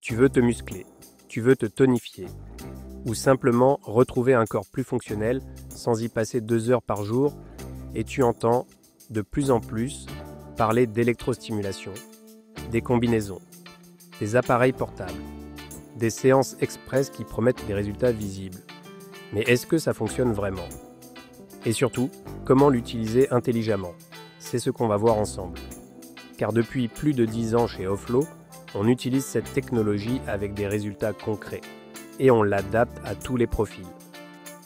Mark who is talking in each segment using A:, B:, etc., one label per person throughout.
A: Tu veux te muscler, tu veux te tonifier, ou simplement retrouver un corps plus fonctionnel sans y passer 2 heures par jour, et tu entends de plus en plus parler d'électrostimulation, des combinaisons, des appareils portables, des séances express qui promettent des résultats visibles. Mais est-ce que ça fonctionne vraiment? Et surtout, comment l'utiliser intelligemment? C'est ce qu'on va voir ensemble. Car depuis plus de 10 ans chez Offlo, on utilise cette technologie avec des résultats concrets. Et on l'adapte à tous les profils.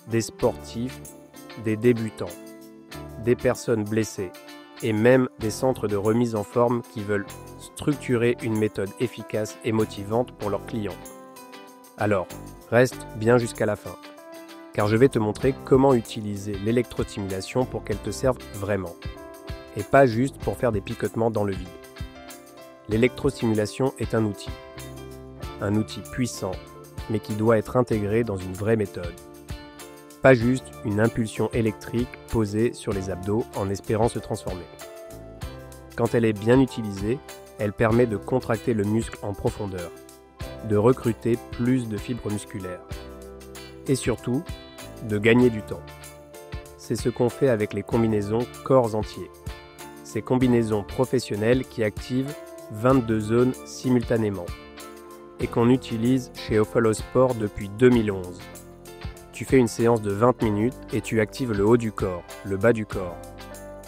A: Des sportifs, des débutants, des personnes blessées, et même des centres de remise en forme qui veulent structurer une méthode efficace et motivante pour leurs clients. Alors, reste bien jusqu'à la fin, car je vais te montrer comment utiliser l'électrostimulation pour qu'elle te serve vraiment, et pas juste pour faire des picotements dans le vide. L'électrostimulation est un outil puissant, mais qui doit être intégré dans une vraie méthode. Pas juste une impulsion électrique posée sur les abdos en espérant se transformer. Quand elle est bien utilisée, elle permet de contracter le muscle en profondeur, de recruter plus de fibres musculaires et surtout, de gagner du temps. C'est ce qu'on fait avec les combinaisons corps entiers. Ces combinaisons professionnelles qui activent 22 zones simultanément et qu'on utilise chez Offlo Sport depuis 2011. Tu fais une séance de 20 minutes et tu actives le haut du corps, le bas du corps,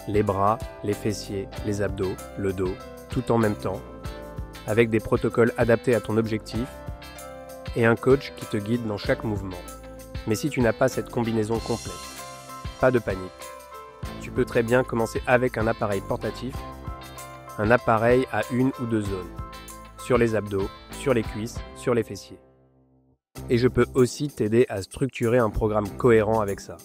A: les bras, les fessiers, les abdos, le dos, tout en même temps, avec des protocoles adaptés à ton objectif et un coach qui te guide dans chaque mouvement. Mais si tu n'as pas cette combinaison complète, pas de panique. Tu peux très bien commencer avec un appareil portatif, un appareil à 1 ou 2 zones, sur les abdos, sur les cuisses, sur les fessiers. Et je peux aussi t'aider à structurer un programme cohérent avec ça.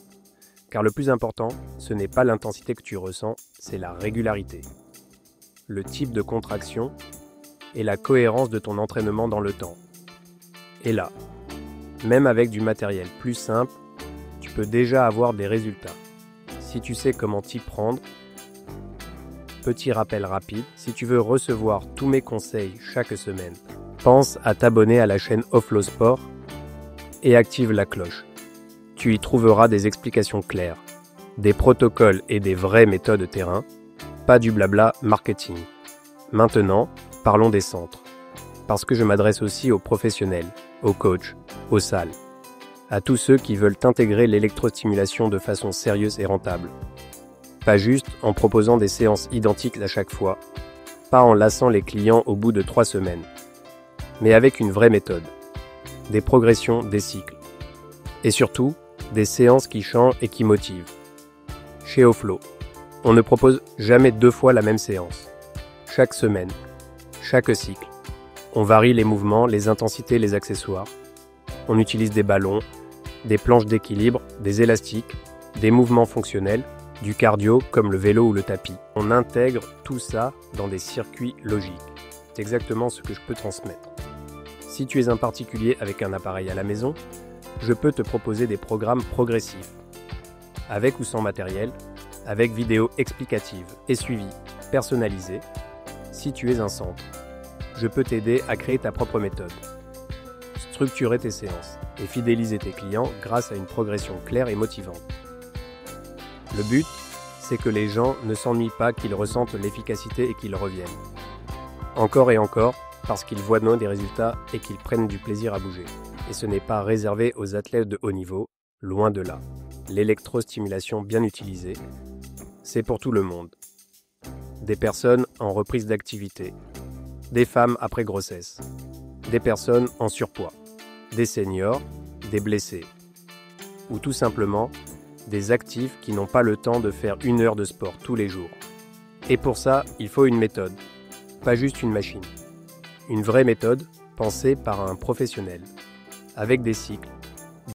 A: Car le plus important, ce n'est pas l'intensité que tu ressens, c'est la régularité, le type de contraction et la cohérence de ton entraînement dans le temps. Et là, même avec du matériel plus simple, tu peux déjà avoir des résultats. Si tu sais comment t'y prendre, petit rappel rapide, si tu veux recevoir tous mes conseils chaque semaine, pense à t'abonner à la chaîne Offlo Sport et active la cloche. Tu y trouveras des explications claires, des protocoles et des vraies méthodes terrain, pas du blabla marketing. Maintenant, parlons des centres. Parce que je m'adresse aussi aux professionnels, aux coachs, aux salles, à tous ceux qui veulent intégrer l'électrostimulation de façon sérieuse et rentable. Pas juste en proposant des séances identiques à chaque fois, pas en lassant les clients au bout de 3 semaines, mais avec une vraie méthode, des progressions, des cycles, et surtout, des séances qui changent et qui motivent. Chez Offlo, on ne propose jamais 2 fois la même séance. Chaque semaine, chaque cycle, on varie les mouvements, les intensités, les accessoires. On utilise des ballons, des planches d'équilibre, des élastiques, des mouvements fonctionnels, du cardio comme le vélo ou le tapis. On intègre tout ça dans des circuits logiques. C'est exactement ce que je peux transmettre. Si tu es un particulier avec un appareil à la maison, je peux te proposer des programmes progressifs, avec ou sans matériel, avec vidéos explicatives et suivis, personnalisés. Si tu es un centre, je peux t'aider à créer ta propre méthode, structurer tes séances et fidéliser tes clients grâce à une progression claire et motivante. Le but, c'est que les gens ne s'ennuient pas, qu'ils ressentent l'efficacité et qu'ils reviennent. Encore et encore, parce qu'ils voient des résultats et qu'ils prennent du plaisir à bouger. Et ce n'est pas réservé aux athlètes de haut niveau, loin de là. L'électrostimulation bien utilisée, c'est pour tout le monde. Des personnes en reprise d'activité, des femmes après grossesse, des personnes en surpoids, des seniors, des blessés, ou tout simplement des actifs qui n'ont pas le temps de faire 1 heure de sport tous les jours. Et pour ça, il faut une méthode, pas juste une machine. Une vraie méthode pensée par un professionnel, avec des cycles,